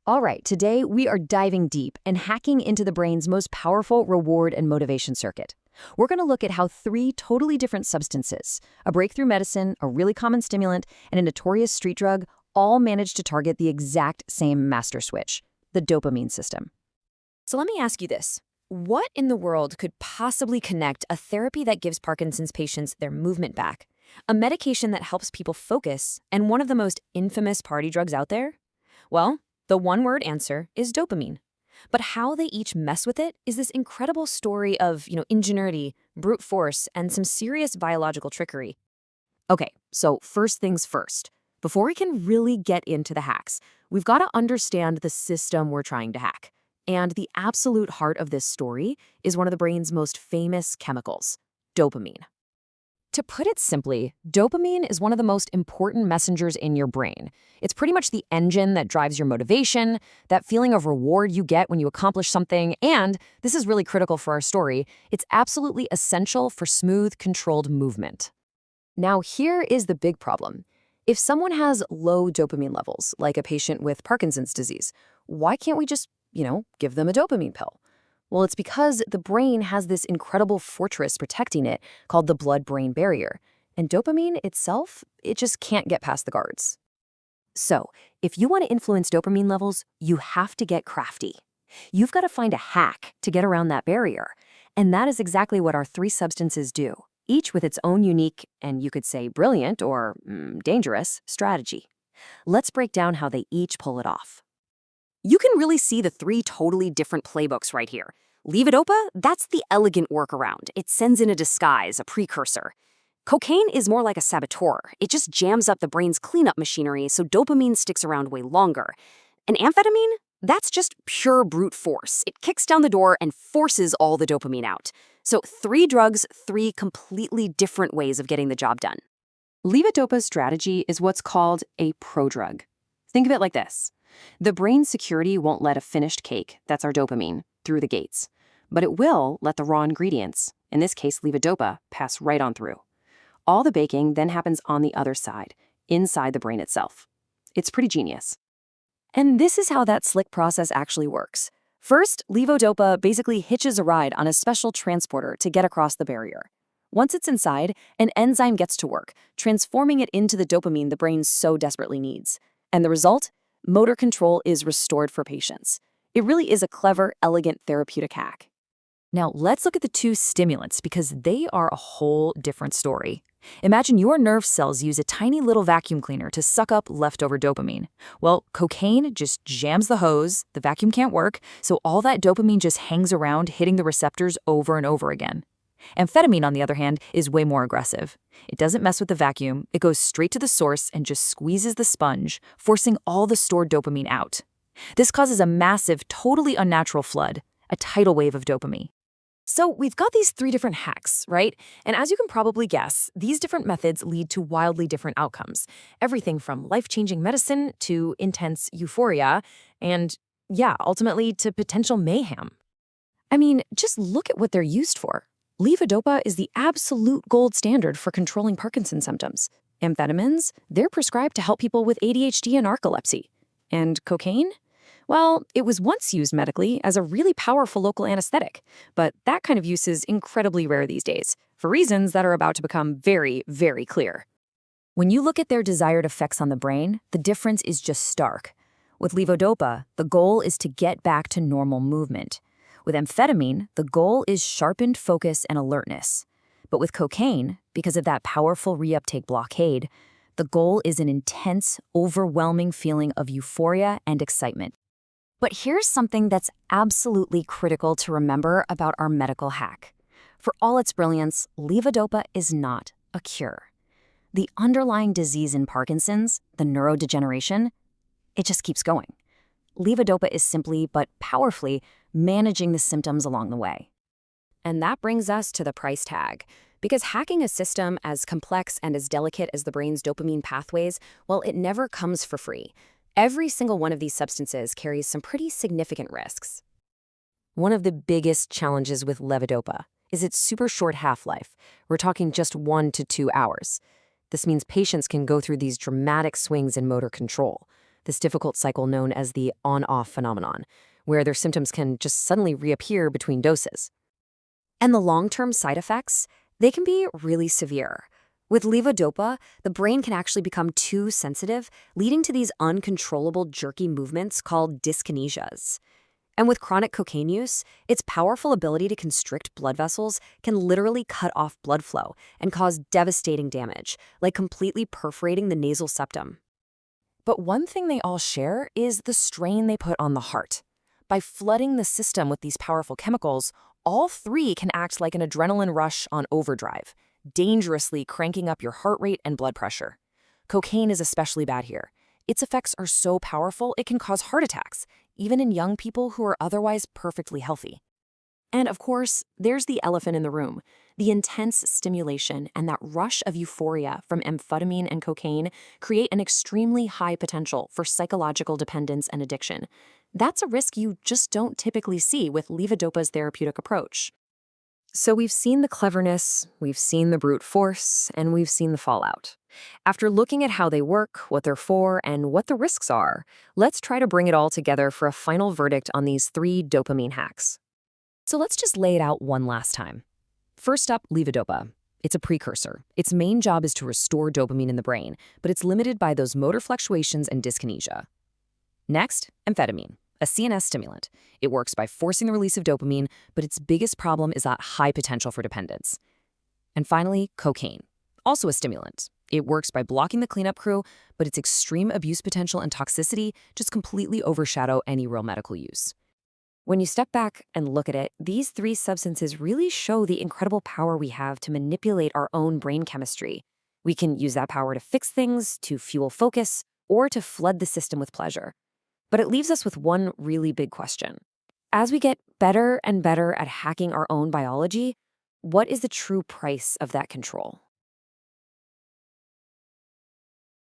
All right, today we are diving deep and hacking into the brain's most powerful reward and motivation circuit. We're going to look at how three totally different substances, a breakthrough medicine, a really common stimulant, and a notorious street drug, all manage to target the exact same master switch, the dopamine system. So let me ask you this. What in the world could possibly connect a therapy that gives Parkinson's patients their movement back, a medication that helps people focus, and one of the most infamous party drugs out there? Well, the one-word answer is dopamine. But how they each mess with it is this incredible story of, ingenuity, brute force, and some serious biological trickery. Okay, so first things first. Before we can really get into the hacks, we've got to understand the system we're trying to hack. And the absolute heart of this story is one of the brain's most famous chemicals, dopamine. To put it simply, dopamine is one of the most important messengers in your brain. It's pretty much the engine that drives your motivation, that feeling of reward you get when you accomplish something, and, this is really critical for our story, it's absolutely essential for smooth, controlled movement. Now, here is the big problem. If someone has low dopamine levels, like a patient with Parkinson's disease, why can't we just, give them a dopamine pill? Well, it's because the brain has this incredible fortress protecting it called the blood-brain barrier. And dopamine itself, it just can't get past the guards. So, if you want to influence dopamine levels, you have to get crafty. You've got to find a hack to get around that barrier. And that is exactly what our three substances do, each with its own unique, and you could say brilliant or dangerous, strategy. Let's break down how they each pull it off. You can really see the three totally different playbooks right here. Levodopa, that's the elegant workaround. It sends in a disguise, a precursor. Cocaine is more like a saboteur. It just jams up the brain's cleanup machinery so dopamine sticks around way longer. And amphetamine? That's just pure brute force. It kicks down the door and forces all the dopamine out. So 3 drugs, 3 completely different ways of getting the job done. Levodopa's strategy is what's called a prodrug. Think of it like this. The brain's security won't let a finished cake, that's our dopamine, through the gates. But it will let the raw ingredients, in this case levodopa, pass right on through. All the baking then happens on the other side, inside the brain itself. It's pretty genius. And this is how that slick process actually works. First, levodopa basically hitches a ride on a special transporter to get across the barrier. Once it's inside, an enzyme gets to work, transforming it into the dopamine the brain so desperately needs. And the result? Motor control is restored for patients. It really is a clever, elegant therapeutic hack. Now, let's look at the 2 stimulants because they are a whole different story. Imagine your nerve cells use a tiny little vacuum cleaner to suck up leftover dopamine. Well, cocaine just jams the hose, the vacuum can't work, so all that dopamine just hangs around hitting the receptors over and over again. Amphetamine, on the other hand, is way more aggressive. It doesn't mess with the vacuum, it goes straight to the source and just squeezes the sponge, forcing all the stored dopamine out. This causes a massive, totally unnatural flood, a tidal wave of dopamine. So we've got these 3 different hacks, right? And as you can probably guess, these different methods lead to wildly different outcomes. Everything from life-changing medicine to intense euphoria and, ultimately to potential mayhem. I mean, just look at what they're used for. Levodopa is the absolute gold standard for controlling Parkinson's symptoms. Amphetamines, they're prescribed to help people with ADHD and narcolepsy. And cocaine? Well, it was once used medically as a really powerful local anesthetic, but that kind of use is incredibly rare these days, for reasons that are about to become very, very clear. When you look at their desired effects on the brain, the difference is just stark. With levodopa, the goal is to get back to normal movement. With amphetamine, the goal is sharpened focus and alertness. But with cocaine, because of that powerful reuptake blockade, the goal is an intense, overwhelming feeling of euphoria and excitement. But here's something that's absolutely critical to remember about our medical hack. For all its brilliance, levodopa is not a cure. The underlying disease in Parkinson's, the neurodegeneration, it just keeps going. Levodopa is simply, but powerfully, managing the symptoms along the way. And that brings us to the price tag. Because hacking a system as complex and as delicate as the brain's dopamine pathways, well, it never comes for free. Every single one of these substances carries some pretty significant risks. One of the biggest challenges with levodopa is its super short half-life. We're talking just 1 to 2 hours. This means patients can go through these dramatic swings in motor control. this difficult cycle known as the on-off phenomenon, where their symptoms can just suddenly reappear between doses. And the long-term side effects, they can be really severe. With levodopa, the brain can actually become too sensitive, leading to these uncontrollable jerky movements called dyskinesias. And with chronic cocaine use, its powerful ability to constrict blood vessels can literally cut off blood flow and cause devastating damage, like completely perforating the nasal septum. But one thing they all share is the strain they put on the heart. By flooding the system with these powerful chemicals, all three can act like an adrenaline rush on overdrive, dangerously cranking up your heart rate and blood pressure. Cocaine is especially bad here. Its effects are so powerful it can cause heart attacks, even in young people who are otherwise perfectly healthy. And of course, there's the elephant in the room. The intense stimulation and that rush of euphoria from amphetamine and cocaine create an extremely high potential for psychological dependence and addiction. That's a risk you just don't typically see with levodopa's therapeutic approach. So we've seen the cleverness, we've seen the brute force, and we've seen the fallout. After looking at how they work, what they're for, and what the risks are, let's try to bring it all together for a final verdict on these 3 dopamine hacks. So let's just lay it out one last time. First up, levodopa. It's a precursor. Its main job is to restore dopamine in the brain, but it's limited by those motor fluctuations and dyskinesia. Next, amphetamine, a CNS stimulant. It works by forcing the release of dopamine, but its biggest problem is that high potential for dependence. And finally, cocaine, also a stimulant. It works by blocking the cleanup crew, but its extreme abuse potential and toxicity just completely overshadow any real medical use. When you step back and look at it, these 3 substances really show the incredible power we have to manipulate our own brain chemistry. We can use that power to fix things, to fuel focus, or to flood the system with pleasure. But it leaves us with one really big question. As we get better and better at hacking our own biology, what is the true price of that control?